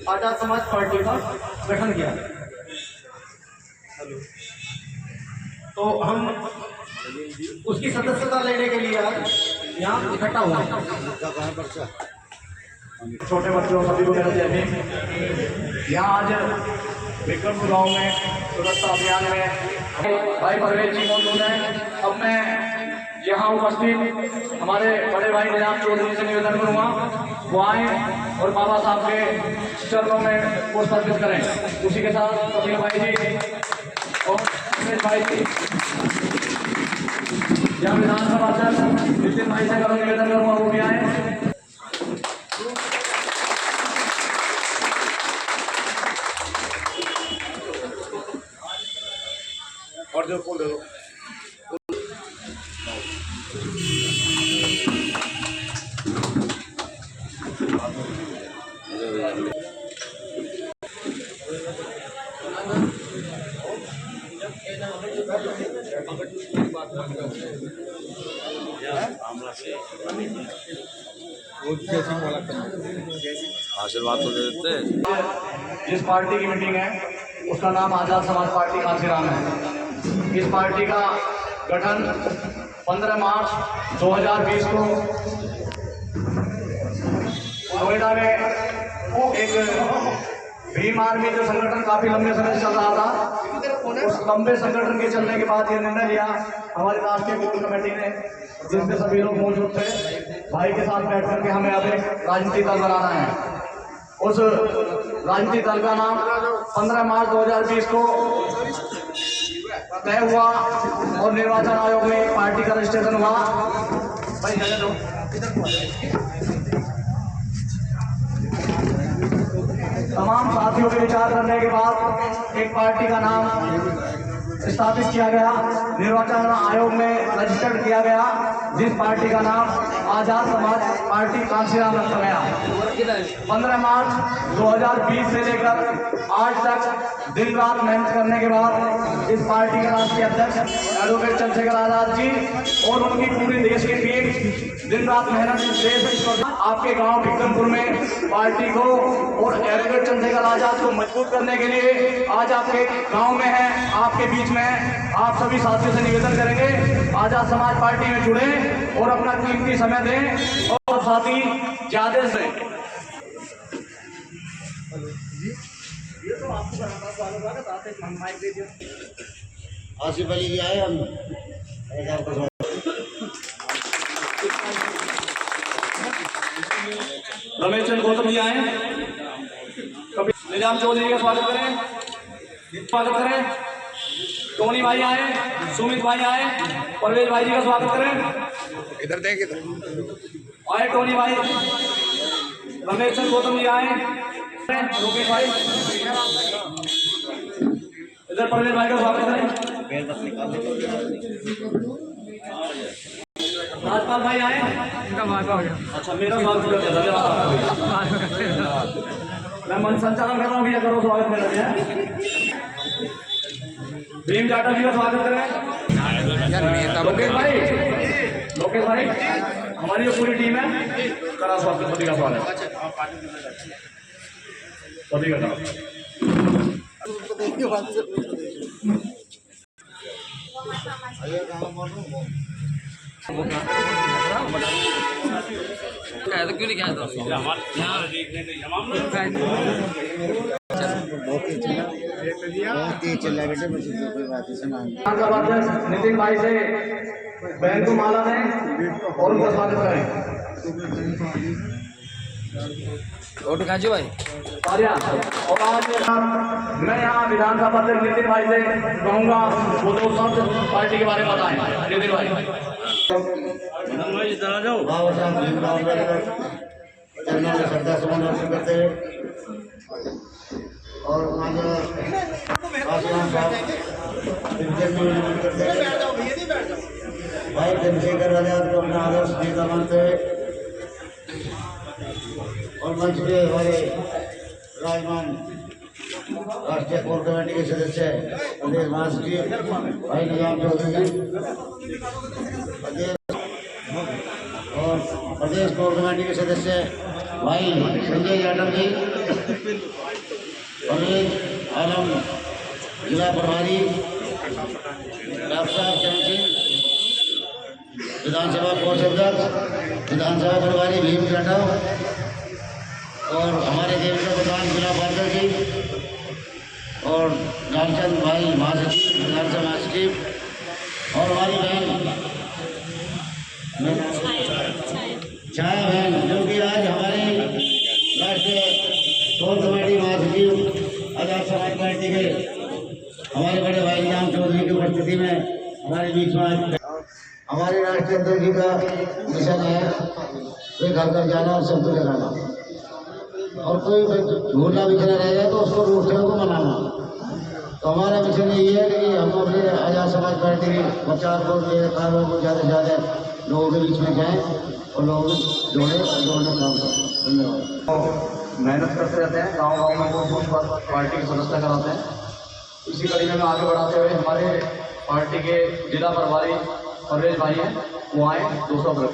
Azad Samaj party का गठन किया। तो हम उसकी सदस्यता लेने के लिए आज यहाँ इकट्ठा हुआ है। छोटे बच्चों सभी को मेरा जय भीम। यहाँ आज विक्रमपुर गाँव में सुरक्षा अभियान में भाई परवेज जी मौजूद हैं। अब मैं यहाँ उपस्थित हमारे बड़े भाई निजाम चौधरी से निवेदन करूँगा वो आए और बाबा साहब के चरणों में पुष्प अर्पित करें। उसी के साथ कपिल भाई जी और सुरेश भाई जी यहाँ विधानसभा अध्यक्ष नितिन भाई से करो निवेदन करूँगा वो भी आए। और जो फूल दे दो। आशीर्वाद तो दे देते। जिस पार्टी की मीटिंग है उसका नाम आजाद समाज पार्टी कांसीराम है। इस पार्टी का गठन 15 मार्च 2020 को नोएडा में एक भीम आर्मी जो संगठन काफी लंबे समय से चल रहा था, उस लंबे संगठन के चलने के बाद ये निर्णय लिया हमारी राष्ट्रीय कोर कमेटी ने, जिसमें सभी लोग मौजूद थे, भाई के साथ बैठ करके हमें अब एक राजनीतिक दल बनाना है। उस राजनीतिक दल का नाम 15 मार्च 2020 को तय हुआ और निर्वाचन आयोग में पार्टी का रजिस्ट्रेशन हुआ। भाई तमाम साथियों के विचार करने के बाद एक पार्टी का नाम स्थापित किया गया, निर्वाचन आयोग में रजिस्टर्ड किया गया, जिस पार्टी का नाम आजाद समाज पार्टी कांसीराम रखा गया। 15 मार्च 2020 से लेकर आज तक दिन रात मेहनत करने के बाद इस पार्टी के राष्ट्रीय अध्यक्ष एडवोकेट चंद्रशेखर आजाद जी और उनकी पूरी देश की टीम दिन रात मेहनत आपके गांव विक्रमपुर में पार्टी को और एडवोकेट चंद्रशेखर आजाद को मजबूत करने के लिए आज आपके गांव में है, आपके बीच में है। आप सभी साथियों से निवेदन करेंगे आजाद समाज पार्टी में जुड़े और अपना कीमती समय दें और साथी ज्यादा से आसिफ अली जी आए हम रमेश चंद्र गौतम जी आए, निजाम चौधरी का स्वागत करें, टोनी भाई आए, सुमित भाई आए, परवेज भाई जी का स्वागत करें। इधर देख इधर आए टोनी भाई, रमेश चंद्र गौतम जी आए, लोकेश भाई इधर परवेज भाई का स्वागत करें। राजपाल भाई आए, इनका वादा हो गया। अच्छा मेरा स्वागत कर दिया, धन्यवाद। मैं मन संचालन कर रहा हूँ, भैया करो स्वागत मेरा भैया। भीम जाटव जी का स्वागत करें। लोकेश भाई हमारी जो पूरी टीम है करा स्वागत, सभी का स्वागत, सभी का क्यों नहीं क्या नितिन भाई से बहन को माला दें और उनका स्वागत करें। फोटो खाजो भाई और आज मैं यहाँ विधानसभा अध्यक्ष नितिन भाई से कहूँगा वो दो शब्द पार्टी के बारे में बताएं। नितिन भाई बाबा साहब भीमराव अम्बेडकर चरणों में श्रद्धा सुमन अर्पित करते और काशीराम साहब भाई चंद्रशेखर आजाद को अपना आदर्श नेता मानते हुए और मंच पे हमारे राजमान राष्ट्रीय कोर कमेटी के सदस्य प्रदेश महासचिव भाई निजाम चौधरी और प्रदेश कोर कमेटी के सदस्य भाई संजय यादव जी परवेज आलम, जिला प्रभारी डॉक्टर साहब चरण सिंह, विधानसभा कोष अध्यक्ष, विधानसभा प्रभारी भीम जाटव और हमारे देश का प्रधान जिला पार्षद जी और लालचंद भाई महासचिव, विधानसभा महासचिव और हमारी बहन छाया बहन, जो कि आज हमारे राष्ट्रीय कोर कमेटी महासचिव आजाद समाज पार्टी के हमारे बड़े भाई राम चौधरी की उपस्थिति में हमारे बीच में आज हमारे राष्ट्रीय अध्यक्ष जी का मिशन है एक घर घर जाना और सबको जगाना, और कोई झूठा बिखरा रहेगा तो उसको रूठे को मनाना। तो हमारा मिशन यही है कि हम अपने आजाद समाज पार्टी के प्रचार को कार्यों को ज़्यादा से ज़्यादा लोगों के बीच में जाएं और लोगों को जोड़े और जोड़ने का काम करें। धन्यवाद। मेहनत करते रहते हैं, गाँव में बूथ पर पार्टी की सदस्यता कराते हैं। इसी कड़ी में आगे बढ़ाते हुए हमारे पार्टी के जिला प्रभारी परवेज भाई हैं, वो आए 200 ग्रुप।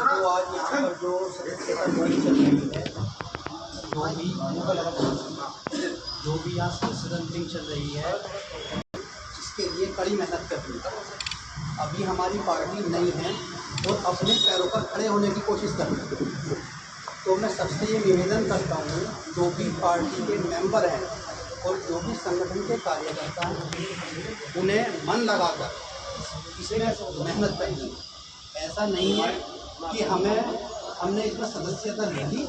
तो आज यहाँ पर जो सदस्यता ड्राइंग चल रही है, जो भी यहाँ सदस्यता मीटिंग चल रही है, इसके लिए कड़ी मेहनत करनी है। अभी हमारी पार्टी नई है और अपने पैरों पर खड़े होने की कोशिश कर रही है। तो मैं सबसे ये निवेदन करता हूँ, जो भी पार्टी के मेंबर हैं और जो भी संगठन के कार्यकर्ता हैं, उन्हें मन लगाकर इसमें मेहनत करनी। ऐसा नहीं है कि हमने इसमें सदस्यता ले ली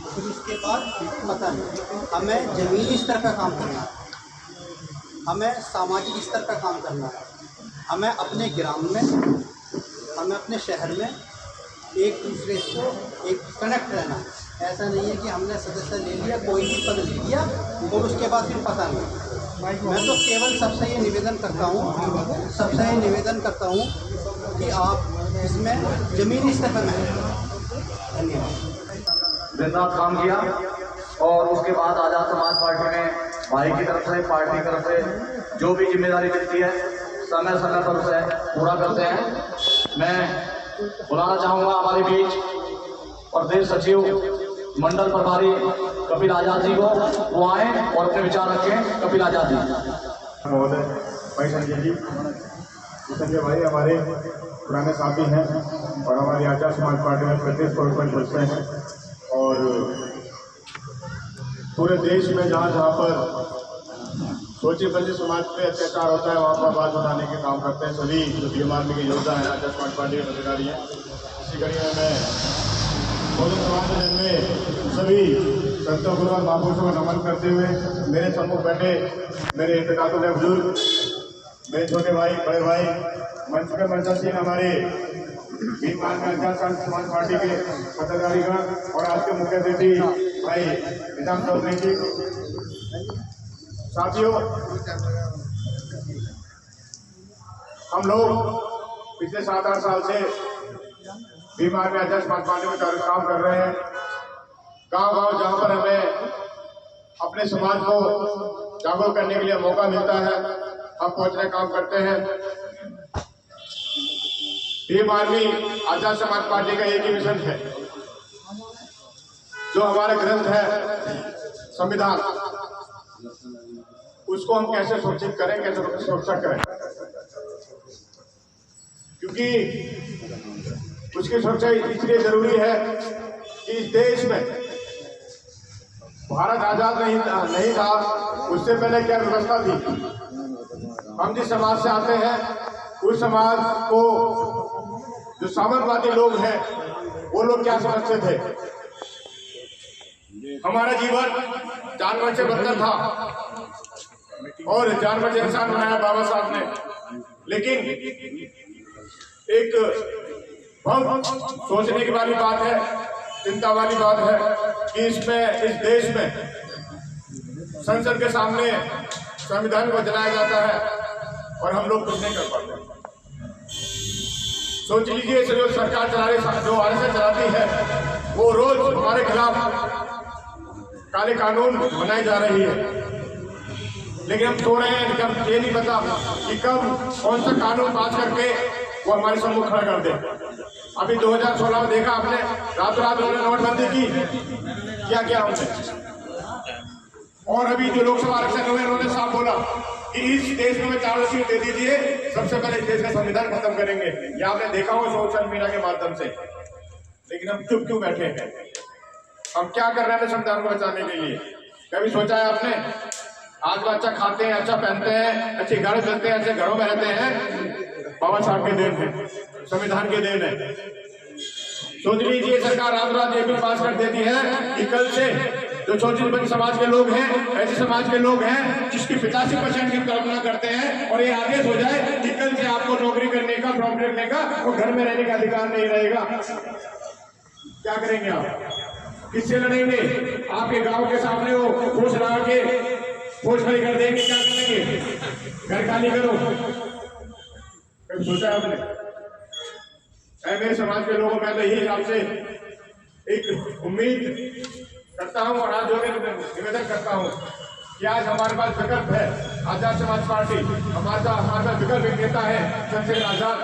फिर इसके बाद पता नहीं। हमें ज़मीनी स्तर का काम करना है, हमें सामाजिक स्तर का काम करना है, हमें अपने ग्राम में, हमें अपने शहर में एक दूसरे को एक कनेक्ट रहना है। ऐसा नहीं है कि हमने सदस्य ले लिया, कोई भी पद ले लिया और उसके बाद फिर पता नहीं। मैं तो केवल सबसे ये निवेदन करता हूँ कि आप इसमें ज़मीनी स्तर पर मेहनत। धन्यवाद। दिन रात काम किया और उसके बाद आजाद समाज पार्टी में भाई की तरफ से, पार्टी की तरफ से जो भी जिम्मेदारी मिलती है समय समय पर उसे पूरा करते हैं। मैं बुलाना चाहूँगा हमारे बीच प्रदेश सचिव मंडल प्रभारी कपिल आजाद जी को, वो आए और अपने विचार रखें। कपिल आजाद जी। महोदय भाई संजय जी, संजय भाई हमारे पुराने साथी हैं और हमारी आजाद समाज पार्टी में प्रदेश कोष सदस्य हैं और पूरे देश में जहाँ जहाँ पर सोचे बल्ले समाज पे अत्याचार होता है वहाँ पर आवाज़ उठाने के काम करते हैं सभी जो भीम आर्मी के योद्धा हैं, आजाद समाज पार्टी के पदाधिकारी हैं। इसी कड़ी में मैं बहुजन समाज में जन्मे सभी संतों गुरु और महापुरुषों को नमन करते हुए मेरे सम्मुख बैठे मेरे इंतकाल बुजुर्ग, मेरे छोटे भाई, बड़े भाई, मंच पे मंचासीन हमारे भीम आर्मी आजाद समाज पार्टी के पदाधिकारीगण और आज के मुख्य अतिथि भाई राम चौधरी जी। साथियों, हम लोग पिछले 7-8 साल से भीम आर्मी आजाद समाज पार्टी में काम कर रहे हैं। गांव-गांव जहां पर हमें अपने समाज को जागरूक करने के लिए मौका मिलता है, हम पहुंचने का काम करते हैं। भीम आर्मी आजाद समाज पार्टी का एक ही मिशन है, जो हमारा ग्रंथ है संविधान, उसको हम कैसे सुरक्षित करें, कैसे सुरक्षा करें, क्योंकि उसकी सुरक्षा इसलिए जरूरी है कि इस देश में भारत आजाद नहीं था, उससे पहले क्या व्यवस्था थी। हम जिस समाज से आते हैं उस समाज को जो सामंतवादी लोग हैं वो लोग क्या समझते थे। हमारा जीवन जानवर से बदतर था और जानवर से इंसान बनाया बाबा साहब ने, लेकिन एक बहुत सोचने की वाली बात है, चिंता वाली बात है कि इसमें इस देश में संसद के सामने संविधान को जलाया जाता है और हम लोग कुछ नहीं कर पाते। सोच लीजिए, जो सरकार चला रही, जो आरएसएस चलाती है, वो रोज हमारे खिलाफ काले कानून बनाई जा रही है, लेकिन हम सो रहे हैं। जब ये नहीं पता कि कब कौन सा कानून पास करके वो हमारे सम्मुख खड़ा कर दे। अभी 2016 में देखा आपने, रातों रात उन्होंने नोटबंदी की, क्या किया हमने। और अभी जो लोकसभा आरक्षण हुए उन्होंने साफ बोला कि इस देश में 4 सीट दे दीजिए, सबसे पहले इस देश का संविधान खत्म करेंगे। ये आपने देखा हो सोशल मीडिया के माध्यम से। लेकिन हम चुप क्यों बैठे हैं? हम क्या कर रहे हैं संविधान को बचाने के लिए? कभी सोचा है आपने? आज वो अच्छा खाते हैं, अच्छा पहनते हैं, अच्छी गाड़ी चलते हैं, अच्छे घरों में रहते हैं, बाबा साहब के देन है, संविधान के देन है। सोच लीजिए सरकार रात रात ये बिल पास कर देती है कि कल से जो छोटे समाज के लोग हैं, ऐसे समाज के लोग हैं जिसकी 85% की कल्पना करते हैं, और ये आदेश हो जाए कि कल से आपको नौकरी करने का, प्रॉपर्टी रखने का और घर में रहने का अधिकार नहीं रहेगा। क्या करेंगे आप? किससे लड़ेंगे? आपके गांव के सामने वो फौज लगा के फौज खड़ी कर देंगे, क्या करेंगे? घर खाली करो। कभी सोचा आपने? मेरे समाज के लोगों में तो यही आपसे एक उम्मीद करता हूं और आज निवेदन करता हूं कि आज हमारे पास विकल्प है। आजाद समाज पार्टी हमारे पास विकल्प एक नेता है, चंद्रशेखर आजाद,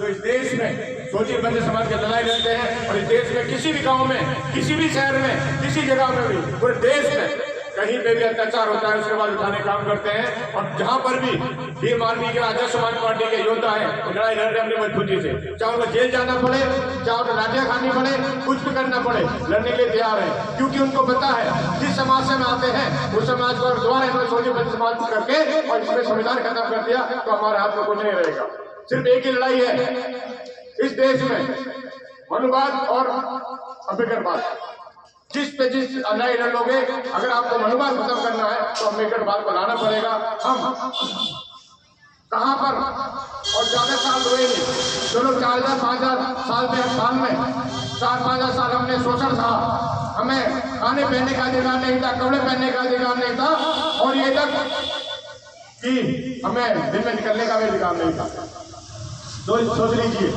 जो इस देश में सोचिए बच्चे समाज के लड़ाई लड़ते हैं, और इस देश में किसी भी गांव में, किसी भी शहर में, किसी जगह में भी, पूरे देश में कहीं पे भी अत्याचार होता है उसके बाद उठाने काम करते हैं। और जहां पर भी भीम आर्मी के आजाद समाज पार्टी के योद्धा है, वो लड़ाई लड़ रहे अपनी मजबूती से, चाहे उनको जेल जाना पड़े, चाहे उनको लाठियां खानी पड़े, कुछ भी करना पड़े, लड़ने के लिए तैयार है। क्योंकि उनको पता है जिस समाज से हम आते हैं उस समाज को दोबारा सोचे बच्चे समाज करके और इसमें संविधान खत्म कर दिया तो हमारे हाथ में कुछ नहीं रहेगा। सिर्फ एक ही लड़ाई है इस देश में, मनुवाद और अम्बेडकरवाद। जिस लड़ाई लड़ लोगे, अगर आपको मनुवाद खत्म करना है तो अम्बेडकरवाद को लाना पड़ेगा। हम कहां पर और ज्यादा साल हुए नहीं, जो लोग 4000 5000 साल में 4-5 साल हमने शोषण सहा, हमें खाने पहनने का अधिकार नहीं था, कपड़े पहनने का अधिकार नहीं था, और ये तक कि हमें दिन में निकलने का भी अधिकार नहीं था। तो सोच लीजिए,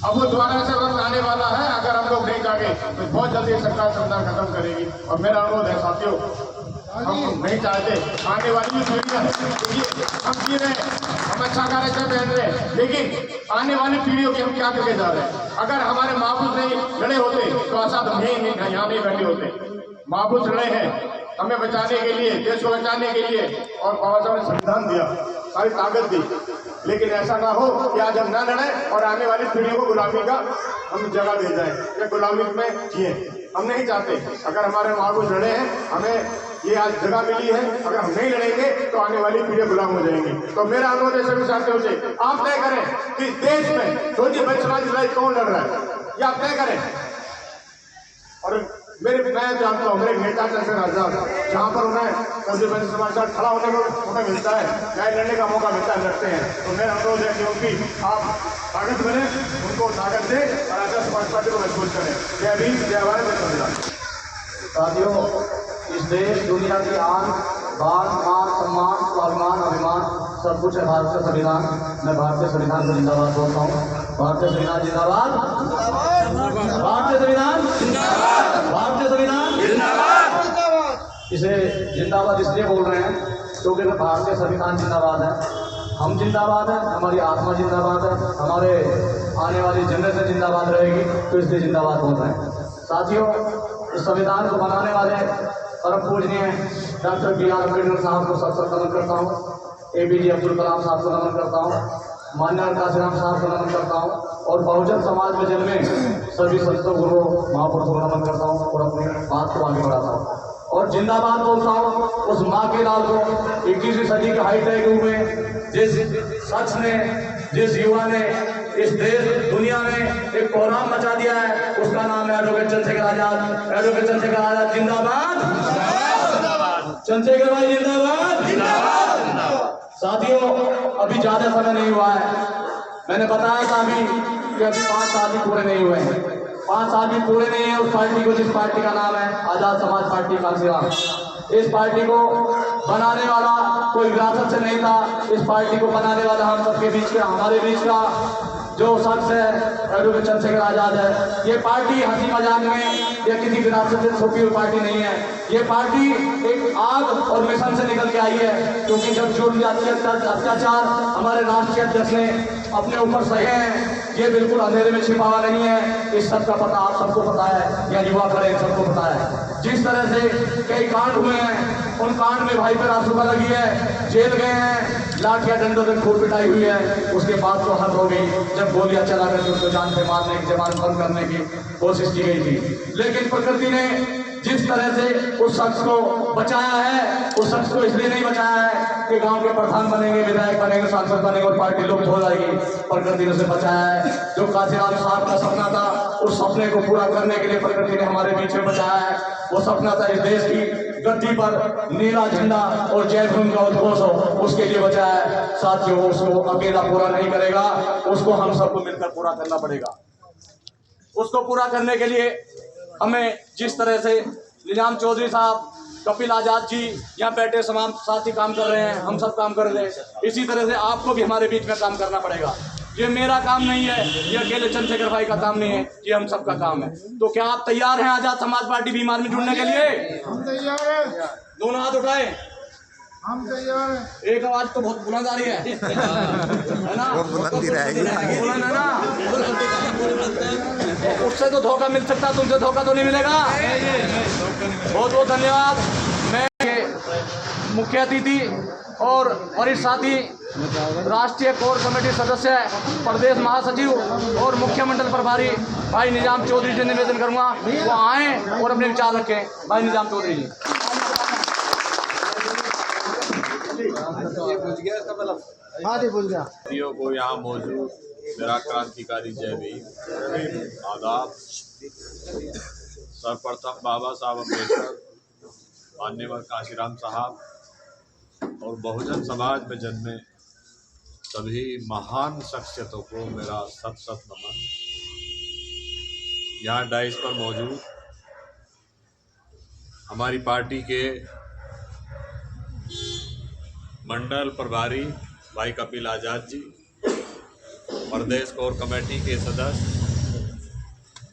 अब वो दोबारा से वक्त आने वाला है। अगर हम लोग नहीं जागे तो बहुत जल्दी सरकार संविधान खत्म करेगी। और मेरा अनुरोध है साथियों, हम नहीं चाहते आने वाली पीढ़ियां, हम जी रहे हैं, हम अच्छा कार्य पहन रहे हैं, लेकिन आने वाली पीढ़ियों की हम क्या करके जा रहे हैं? अगर हमारे महबूब नहीं लड़े होते तो आसाद हम यहाँ नहीं बैठे होते। महबूब लड़े हैं हमें बचाने के लिए, देश को बचाने के लिए, और बाबा साहब ने संविधान दिया, सारी ताकत दी। लेकिन ऐसा ना हो कि आज हम ना लड़े और आने वाली पीढ़ियों को गुलामी का हम जगह दे जाए या गुलामी में जिए। हम नहीं चाहते। अगर हमारे महबूब लड़े हैं, हमें ये आज जगह मिली है, अगर हम नहीं लड़ेंगे तो आने वाली पीढ़ियां गुलाम हो जाएंगी। तो मेरा अनुरोध है सभी साथियों से, आप तय करें कि देश में सोचिए बच्चे समाज लड़ाई कौन लड़ रहा है, ये आप तय करें। और मैं जानता हूँ मेरे नेता चंद्रशेखर आजाद, जहाँ पर उन्हें सबसे पहले समाज के साथ खड़ा होने को मौका मिलता है, न्याय लड़ने का मौका मिलता है, लड़ते हैं। तो मेरा अनुरोध है कि उनकी आप ताकत बने, उनको ताकत दें और आजाद समाज पार्टी को मजबूत करें। जय भीम, जय भारत, जय संविधान। साथियों, इस देश दुनिया की आन बान मान सम्मान स्वाभिमान अभिमान सब कुछ है भारत का संविधान। मैं भारतीय संविधान को जिंदाबाद बोलता हूँ। भारतीय संविधान जिंदाबाद, भारतीय संविधान जिंदाबाद, भारतीय संविधान जिंदाबाद। इसे जिंदाबाद इसलिए बोल रहे हैं क्योंकि भारतीय संविधान जिंदाबाद है, हम जिंदाबाद है, हमारी आत्मा जिंदाबाद है, हमारे आने वाली जनरेशन जिंदाबाद रहेगी, तो इसलिए जिंदाबाद बोल रहे हैं। साथियों, इस संविधान को बनाने वाले परम पूजनीय डॉक्टर B.R. अम्बेडकर साहब को सबसे नमन करता हूँ, APJ अब्दुल कलाम साहब को नमन करता हूँ, माननीय काशीराम साहब को नमन करता हूँ, और बहुजन समाज में जन्मे सभी संतों गुरुओं महापुरुषों को नमन करता हूँ और अपनी बात को आगे बढ़ाता हूँ। और जिंदाबाद बोलता हूँ उस माँ के लाल को, 21वीं सदी के हाईटेक युग में जिस शख्स ने, जिस युवा ने इस देश दुनिया में एक कोहराम मचा दिया है, उसका नाम है एडवोकेट चंद्रशेखर आजाद। एडवोकेट चंद्रशेखर आजाद जिंदाबाद, चंद्रशेखर भाई जिंदाबाद। साथियों, अभी ज्यादा समय नहीं हुआ है, मैंने बताया था अभी कि अभी 5 साल भी पूरे नहीं हुए हैं। 5 साल भी पूरे नहीं है उस पार्टी को जिस पार्टी का नाम है आजाद समाज पार्टी काशीराम। इस पार्टी को बनाने वाला कोई विरासत से नहीं था, इस पार्टी को बनाने वाला हम सबके बीच का, हमारे बीच का जो शख्स है एडवोकेट चंद्रशेखर आजाद है, ये पार्टी हंसी मजाक में या किसी विरासत से छुपी हुई पार्टी नहीं है। ये पार्टी एक आग और मिशन से निकल के आई है, क्योंकि जब जो अत्याचार हमारे राष्ट्रीय अध्यक्ष ने अपने ऊपर सहे हैं, ये बिल्कुल अंधेरे में छिपा हुआ नहीं है। इस सब का पता आप सबको पता है, या युवा खड़े इन सबको पता है। जिस तरह से कई कांड हुए हैं, उन कांड में भाई पर आंसू लगी है, जेल गए हैं, लाठियां डंडों से खूब पिटाई हुई है। उसके बाद तो हद हो गई जब गोलियां चला करके उसको जान से मारने की, जवान बंद करने की कोशिश की गई थी। लेकिन प्रकृति ने जिस तरह से उस शख्स को बचाया है, उस शख्स को इसलिए नहीं बचाया है कि गांव के प्रधान बनेंगे, विधायक बनेंगे, सांसद बनेंगे और पार्टी लुप्त हो जाएगी। प्रकृति ने उसे बचाया है। जो काशीराम साहब का सपना था, उस सपने को पूरा करने के लिए प्रकृति ने हमारे बीच में बचाया है। वो सपना था इस देश की गद्दी पर नीला झंडा और जय भीम का उद्घोष हो, उसके लिए बचाया है। साथियों, उसको अकेला पूरा नहीं करेगा, उसको हम सबको मिलकर पूरा करना पड़ेगा। उसको पूरा करने के लिए हमें जिस तरह से निजाम चौधरी साहब, कपिल आजाद जी यहाँ बैठे तमाम साथी काम कर रहे हैं, हम सब काम कर रहे हैं, इसी तरह से आपको भी हमारे बीच में काम करना पड़ेगा। ये मेरा काम नहीं है, ये अकेले चंद्रशेखर भाई का काम नहीं है, ये हम सबका काम है। तो क्या आप तैयार हैं आजाद समाज पार्टी बीमार में जुड़ने के लिए? हम तैयार हैं। दोनों हाथ उठाए, हम तैयार हैं। एक आवाज तो बहुत बुलंद आ रही है ना? बुलंद है ना? उससे तो धोखा मिल सकता, तुमसे धोखा तो नहीं मिलेगा। बहुत बहुत धन्यवाद। मैं मुख्य अतिथि और वरिष्ठ साथी, राष्ट्रीय कोर कमेटी सदस्य, प्रदेश महासचिव और मुख्य मंडल प्रभारी भाई निजाम चौधरी से निवेदन करूंगा वो आए और अपने विचार रखें। भाई निजाम चौधरी जी। साथियों को यहाँ मौजूद मेरा क्रांतिकारी जय भीम, आदाब। सर्वप्रथम बाबा साहब अम्बेडकर, माननीय काशीराम साहब और बहुजन समाज में जन्मे सभी महान शख्सियतों को मेरा सत सत नमन। यहाँ डाइस पर मौजूद हमारी पार्टी के मंडल प्रभारी भाई कपिल आजाद जी, प्रदेश कोर कमेटी के सदस्य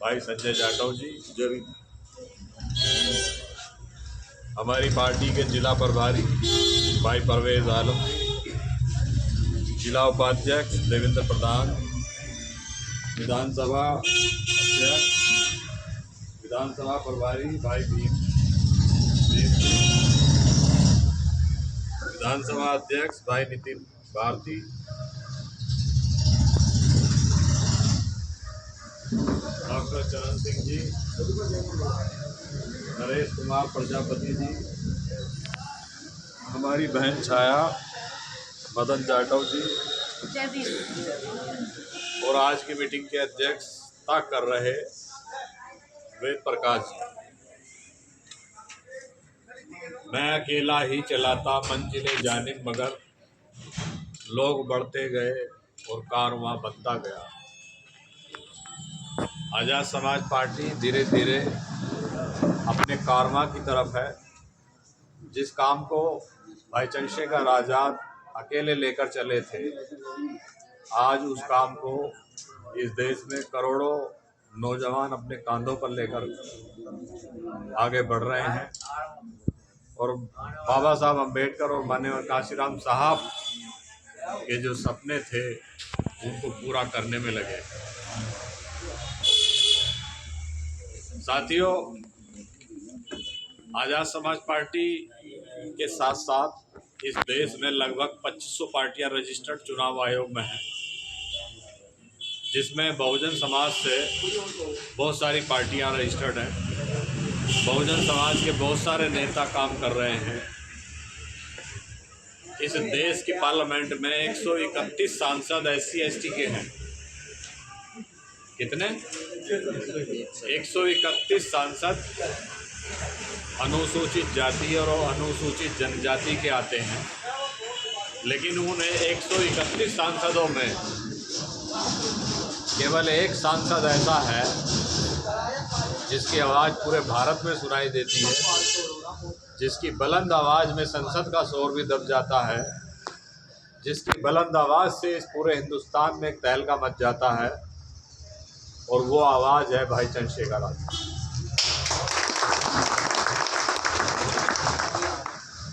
भाई संजय जाटव जी, हमारी पार्टी के जिला प्रभारी भाई परवेज आलम जी, जिला उपाध्यक्ष देवेंद्र प्रधान, विधानसभा अध्यक्ष, विधानसभा प्रभारी भाई भीम, विधानसभा अध्यक्ष भाई नितिन भारती, डॉक्टर चरण सिंह जी, नरेश कुमार प्रजापति जी, हमारी बहन छाया, मदन जाटव जी और आज की मीटिंग के अध्यक्षता कर रहे वेद प्रकाश जी। मैं अकेला ही चलाता मंजिलें जानिब, मगर लोग बढ़ते गए और कारवां बनता गया। आजाद समाज पार्टी धीरे धीरे अपने कारवां की तरफ है। जिस काम को भाई चंद्रशेखर आजाद अकेले लेकर चले थे, आज उस काम को इस देश में करोड़ों नौजवान अपने कांधों पर लेकर आगे बढ़ रहे हैं और बाबा साहब अम्बेडकर और माननीय काशीराम साहब के जो सपने थे उनको पूरा करने में लगे। साथियों, आजाद समाज पार्टी के साथ साथ इस देश में लगभग 2500 पार्टियां रजिस्टर्ड चुनाव आयोग में हैं, जिसमें बहुजन समाज से बहुत सारी पार्टियां रजिस्टर्ड हैं। बहुजन समाज के बहुत सारे नेता काम कर रहे हैं। इस देश की पार्लियामेंट में 131 सांसद SC/ST के हैं। कितने? 131 सांसद अनुसूचित जाति और अनुसूचित जनजाति के आते हैं, लेकिन उन्हें 131 सांसदों में केवल एक सांसद ऐसा है जिसकी आवाज़ पूरे भारत में सुनाई देती है, जिसकी बुलंद आवाज़ में संसद का शोर भी दब जाता है, जिसकी बुलंद आवाज़ से इस पूरे हिंदुस्तान में एक तहलका मच जाता है, और वो आवाज़ है भाई चंद्रशेखर आज़ाद।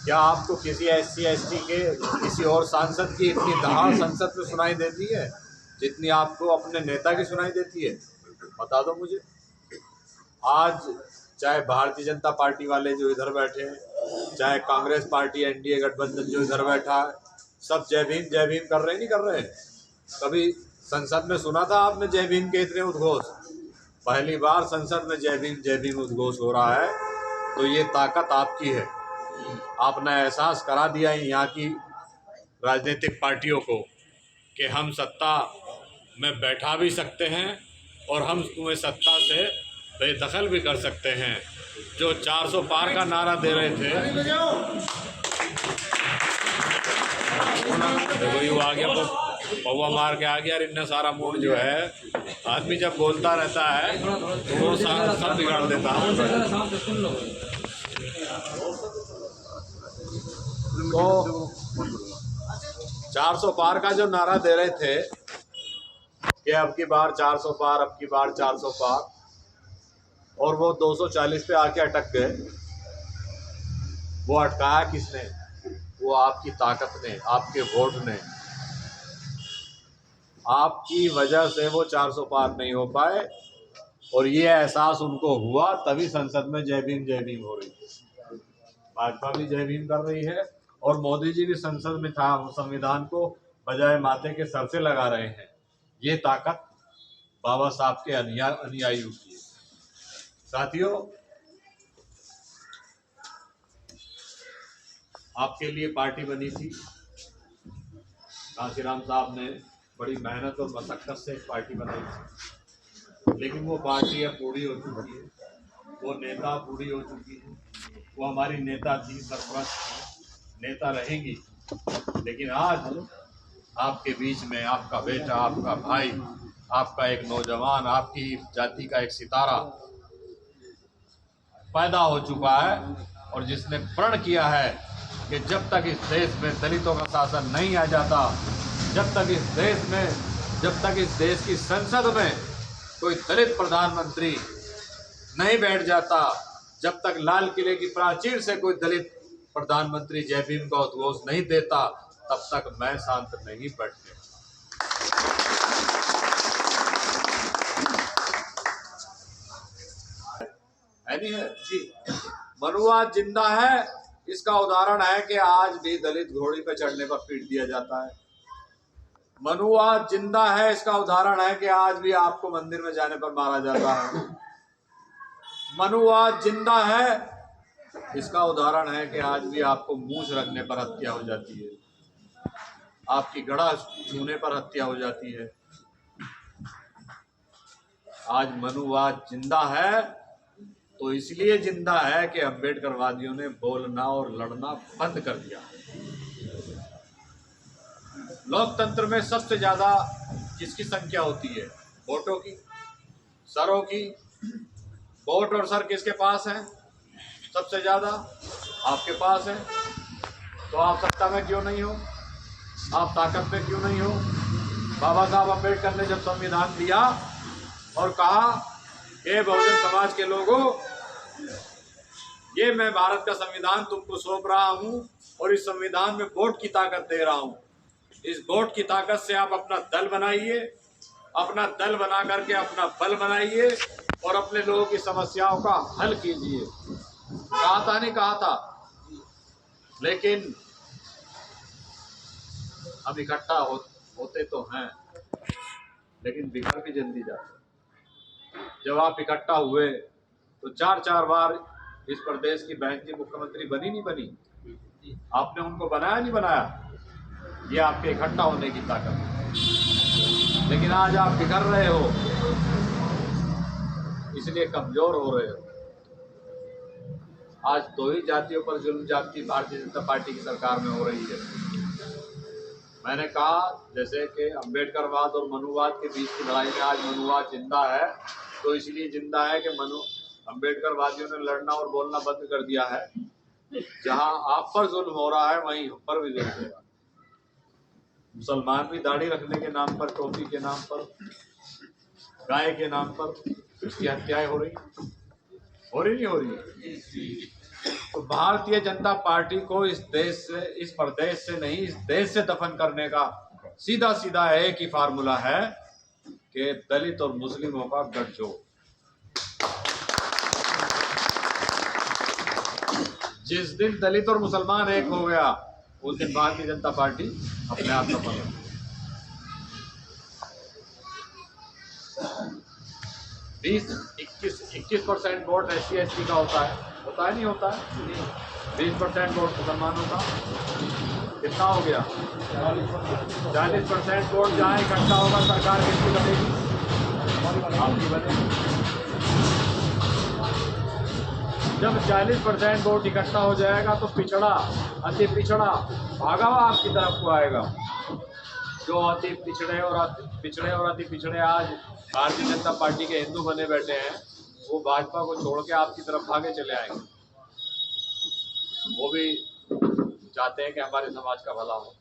क्या आपको किसी SC ST के किसी और सांसद की इतनी दहाड़ संसद में सुनाई देती है जितनी आपको अपने नेता की सुनाई देती है? बता दो मुझे। आज चाहे भारतीय जनता पार्टी वाले जो इधर बैठे हैं, चाहे कांग्रेस पार्टी NDA गठबंधन जो इधर बैठा है, सब जय भीम कर रहे नहीं कर रहे हैं? कभी संसद में सुना था आपने जय भीम के इतने उद्घोष? पहली बार संसद में जय भीम उद्घोष हो रहा है। तो ये ताकत आपकी है। आपने एहसास करा दिया है यहाँ की राजनीतिक पार्टियों को कि हम सत्ता में बैठा भी सकते हैं और हम तुम्हें सत्ता से बेदखल भी कर सकते हैं। जो 400 पार का नारा दे रहे थे, देखो ये आ गया, पौवा मार के आ गया। और इतना सारा मूड जो है, आदमी जब बोलता रहता है तो वो सब बिगाड़ देता है। तो 400 पार का जो नारा दे रहे थे कि अब की बार 400 पार, अब की बार 400 पार, और वो 240 पे आके अटक गए। वो अटकाया किसने? वो आपकी ताकत ने, आपके वोट ने। आपकी वजह से वो 400 पार नहीं हो पाए, और ये एहसास उनको हुआ, तभी संसद में जय भीम हो रही है। भाजपा भी जय भीम कर रही है और मोदी जी भी संसद में था संविधान को बजाय माथे के सर से लगा रहे हैं। ये ताकत बाबा साहब के अनुयायियों की है। साथियों, आपके लिए पार्टी बनी थी। कांशीराम साहब ने बड़ी मेहनत और मशक्कत से एक पार्टी बनाई थी, लेकिन वो पार्टी अब बूढ़ी हो चुकी है, वो नेता बूढ़ी हो चुकी है। वो हमारी नेता थी, सरपरस्त नेता रहेंगी, लेकिन आज आपके बीच में आपका बेटा, आपका भाई, आपका एक नौजवान, आपकी जाति का एक सितारा पैदा हो चुका है, और जिसने प्रण किया है कि जब तक इस देश में दलितों का शासन नहीं आ जाता, जब तक इस देश की संसद में कोई दलित प्रधानमंत्री नहीं बैठ जाता, जब तक लाल किले की प्राचीर से कोई दलित प्रधानमंत्री जय भीम का उद्घोष नहीं देता, तब तक मैं शांत नहीं बैठने। नहीं है जी। मनुवाद जिंदा है, इसका उदाहरण है कि आज भी दलित घोड़ी पर चढ़ने पर पीट दिया जाता है। मनुवाद जिंदा है, इसका उदाहरण है कि आज भी आपको मंदिर में जाने पर मारा जाता है। मनुवाद जिंदा है, इसका उदाहरण है कि आज भी आपको मूंछ रखने पर हत्या हो जाती है, आपकी गड़ा छूने पर हत्या हो जाती है। आज मनुवाद जिंदा है तो इसलिए जिंदा है कि अम्बेडकरवादियों ने बोलना और लड़ना बंद कर दिया। लोकतंत्र में सबसे ज्यादा किसकी संख्या होती है? वोटों की, सरों की। वोट और सर किसके पास है? सबसे ज्यादा आपके पास है। तो आप सत्ता में क्यों नहीं हो? आप ताकत में क्यों नहीं हो? बाबा साहब अम्बेडकर ने जब संविधान दिया और कहा कि बहुजन समाज के लोगों, ये मैं भारत का संविधान तुमको सौंप रहा हूं और इस संविधान में वोट की ताकत दे रहा हूं। इस वोट की ताकत से आप अपना दल बनाइए, अपना दल बना करके अपना बल बनाइए और अपने लोगों की समस्याओं का हल कीजिए। कहा था नहीं कहा था, लेकिन हम इकट्ठा होते तो हैं, लेकिन बिखर भी जल्दी जाते। जब आप इकट्ठा हुए तो 4 बार इस प्रदेश की बहन जी मुख्यमंत्री बनी नहीं बनी? आपने उनको बनाया नहीं बनाया? ये आपके इकट्ठा होने की ताकत है। लेकिन आज आप बिखर रहे हो, इसलिए कमजोर हो रहे हो। आज 2 ही जातियों पर जुल्म जाति भारतीय जनता पार्टी की सरकार में हो रही है। मैंने कहा जैसे कि अम्बेडकरवाद और मनुवाद के बीच की लड़ाई में आज मनुवाद जिंदा है, तो इसलिए जिंदा है कि अम्बेडकरवादियों ने लड़ना और बोलना बंद कर दिया है। जहां आप पर जुल्म हो रहा है, वहीं हम पर भी जुल्म होगा। मुसलमान भी दाढ़ी रखने के नाम पर, टोपी के नाम पर, गाय के नाम पर उसकी हत्याएं हो रही नहीं हो रही। तो भारतीय जनता पार्टी को इस देश से, इस प्रदेश से नहीं, इस देश से दफन करने का सीधा सीधा एक ही फार्मूला है कि दलित और मुस्लिमों का गठजोड़। जिस दिन दलित और मुसलमान एक हो गया, उस दिन भारतीय जनता पार्टी अपने आप सफल है। 21% वोट SC/ST का होता है नहीं होता है। 20% वोट मुसलमानों का, कितना हो गया? 40% वोट जहाँ इकट्ठा होगा, सरकार किसकी बनेगी? आपकी बनेगी। जब 40% वोट इकट्ठा हो जाएगा तो पिछड़ा, अति पिछड़ा भागा हुआ आपकी तरफ को आएगा। जो अति पिछड़े और अति पिछड़े आज भारतीय जनता पार्टी के हिंदू बने बैठे हैं, वो भाजपा को छोड़ के आपकी तरफ भागे चले आएंगे। वो भी चाहते हैं कि हमारे समाज का भला हो,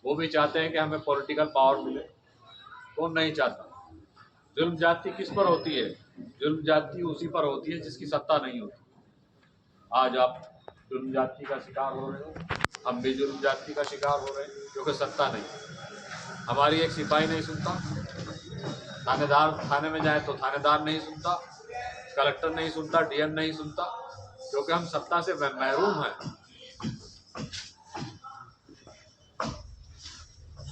वो भी चाहते हैं कि हमें पॉलिटिकल पावर मिले। कौन नहीं चाहता? जुल्म जाति किस पर होती है? जुल्म जाति उसी पर होती है जिसकी सत्ता नहीं होती। आज आप जुल्म जाति का शिकार हो रहे हो, हम भी जुल्म जाति का शिकार हो रहे हैं, क्योंकि सत्ता नहीं। हमारी एक सिपाही नहीं सुनता, थानेदार थाने में जाए तो थानेदार नहीं सुनता, कलेक्टर नहीं सुनता, DM नहीं सुनता, क्योंकि हम सत्ता से महरूम हैं।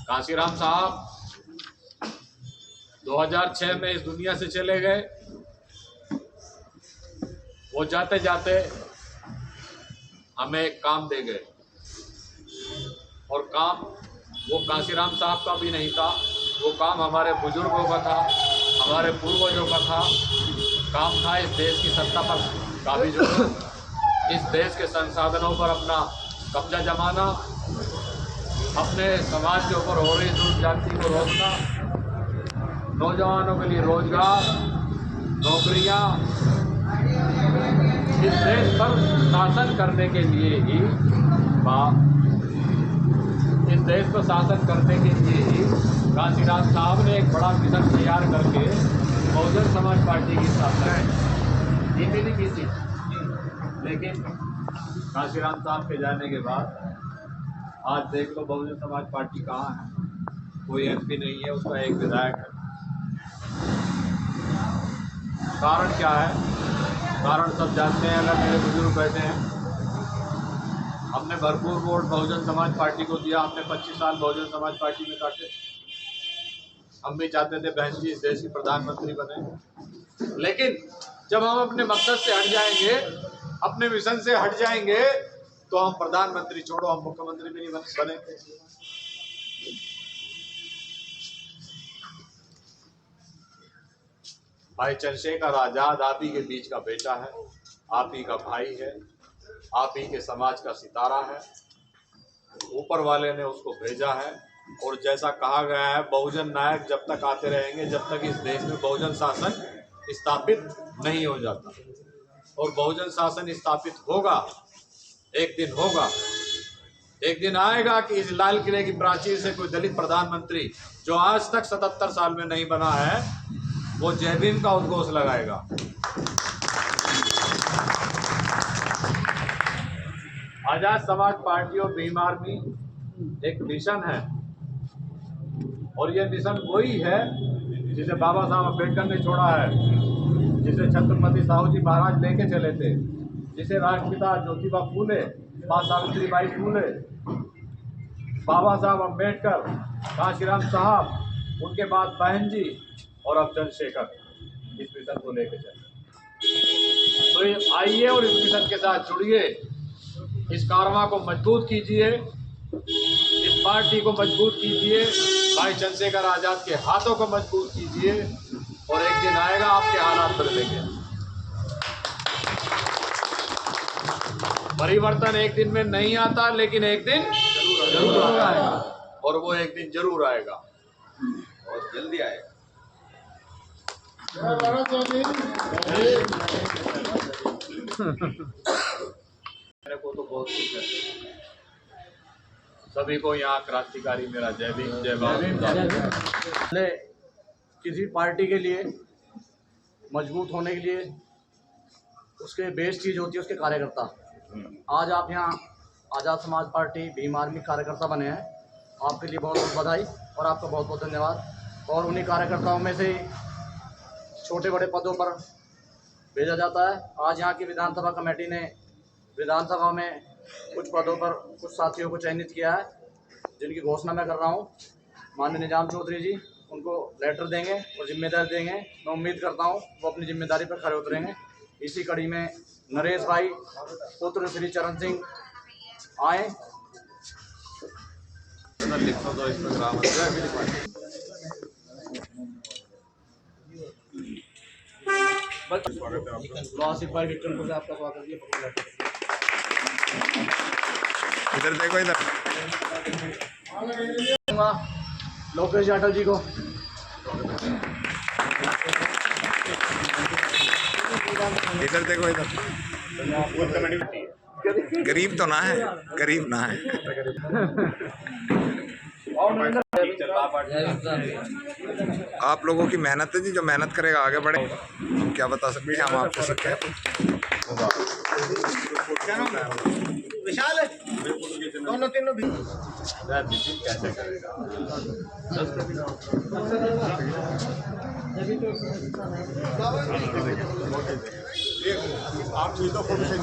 कांशीराम साहब 2006 में इस दुनिया से चले गए। वो जाते जाते हमें एक काम दे गए, और काम वो कांशीराम साहब का भी नहीं था, वो काम हमारे बुजुर्गों का था, हमारे पूर्वजों का था। काम था इस देश की सत्ता पर काबिज होना, इस देश के संसाधनों पर अपना कब्जा जमाना, अपने समाज के ऊपर हो रही जुल्म जाति को रोकना, नौजवानों के लिए रोजगार, नौकरियां, इस देश पर शासन करने के लिए ही कांशीराम साहब ने एक बड़ा मिशन तैयार करके बहुजन समाज पार्टी की स्थापना की भी नहीं की थी। लेकिन कांशीराम साहब के जाने के बाद आज देख लो बहुजन समाज पार्टी कहाँ है। कोई MP नहीं है, उसका एक विधायक है। कारण क्या है? कारण सब जानते हैं। अगर मेरे बुजुर्ग बैठे हैं, हमने भरपूर वोट बहुजन समाज पार्टी को दिया, हमने 25 साल बहुजन समाज पार्टी में काटे। हम भी चाहते थे बहन जी इस देश की प्रधानमंत्री बने, लेकिन जब हम अपने मकसद से हट जाएंगे, अपने मिशन से हट जाएंगे, तो हम प्रधानमंत्री छोड़ो हम मुख्यमंत्री भी नहीं बनेंगे। भाई चंद्रशेखर आजाद आप ही के बीच का बेटा है, आप ही का भाई है, आप ही के समाज का सितारा है। ऊपर वाले ने उसको भेजा है, और जैसा कहा गया है, बहुजन नायक जब तक आते रहेंगे जब तक इस देश में बहुजन शासन स्थापित नहीं हो जाता। और बहुजन शासन स्थापित होगा, एक दिन होगा, एक दिन आएगा कि इस लाल किले की प्राचीर से कोई दलित प्रधानमंत्री जो आज तक 77 साल में नहीं बना है, वो जय भीम का उद्घोष लगाएगा। आजाद समाज पार्टी और भीम आर्मी एक मिशन है, और ये मिशन वही है जिसे बाबा साहब अम्बेडकर ने छोड़ा है, जिसे छत्रपति साहू जी महाराज लेके चले थे, जिसे राष्ट्रपिता ज्योतिबा फूले, मां सावित्रीबाई फूले, बाबा साहब अम्बेडकर, कांशीराम साहब, उनके बाद बहन जी और अब चंद्रशेखर इस मिशन को लेके चले। तो आइए और इस मिशन के साथ जुड़िए, इस कारवां को मजबूत कीजिए, इस पार्टी को मजबूत कीजिए, भाई चंद्रशेखर आजाद के हाथों को मजबूत कीजिए, और एक दिन आएगा आपके हालात बदलेंगे। परिवर्तन एक दिन में नहीं आता, लेकिन एक दिन जरूर आएगा, और वो एक दिन जरूर आएगा, और जल्दी आएगा। मेरे को तो बहुत कुछ है, सभी को यहाँ क्रांतिकारी मेरा जय भीम जय भारत। पहले किसी पार्टी के लिए मजबूत होने के लिए उसके बेस चीज़ होती है उसके कार्यकर्ता। आज आप यहाँ आज़ाद समाज पार्टी भीम आर्मी कार्यकर्ता बने हैं, आपके लिए बहुत बहुत बधाई और आपका बहुत बहुत धन्यवाद। और उन्हीं कार्यकर्ताओं में से छोटे बड़े पदों पर भेजा जाता है। आज यहाँ की विधानसभा कमेटी ने विधानसभा में कुछ पदों पर कुछ साथियों को चयनित किया है, जिनकी घोषणा मैं कर रहा हूँ। माननीय निजाम चौधरी जी उनको लेटर देंगे और जिम्मेदारी देंगे। मैं उम्मीद करता हूँ वो अपनी जिम्मेदारी पर खरे उतरेंगे। इसी कड़ी में नरेश भाई पुत्र श्री चरण सिंह आए। लिखो तो इसमें ग्राम आसिफ भाई विक्रम से आपका स्वागत है। इधर देखो, इधर लोकेश जाटव जी को इधर देखो, इधर गरीब तो ना है, गरीब ना है। आप लोगों की मेहनत है जी, जो मेहनत करेगा आगे बढ़े। क्या बता सकते हैं हम आपको सकते हैं। विशाल दोनों तीनों भी कैसे करेगा। आप जी तो फोटो से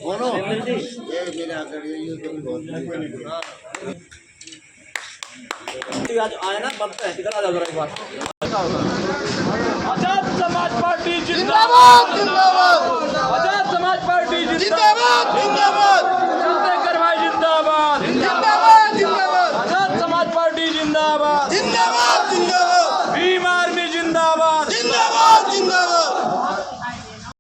बोलो ये मेरे आकर ये तो बहुत आज आए ना बनते हैं किधर आ जाओ एक बार। आजाद समाज पार्टी जिंदाबाद जिंदाबाद।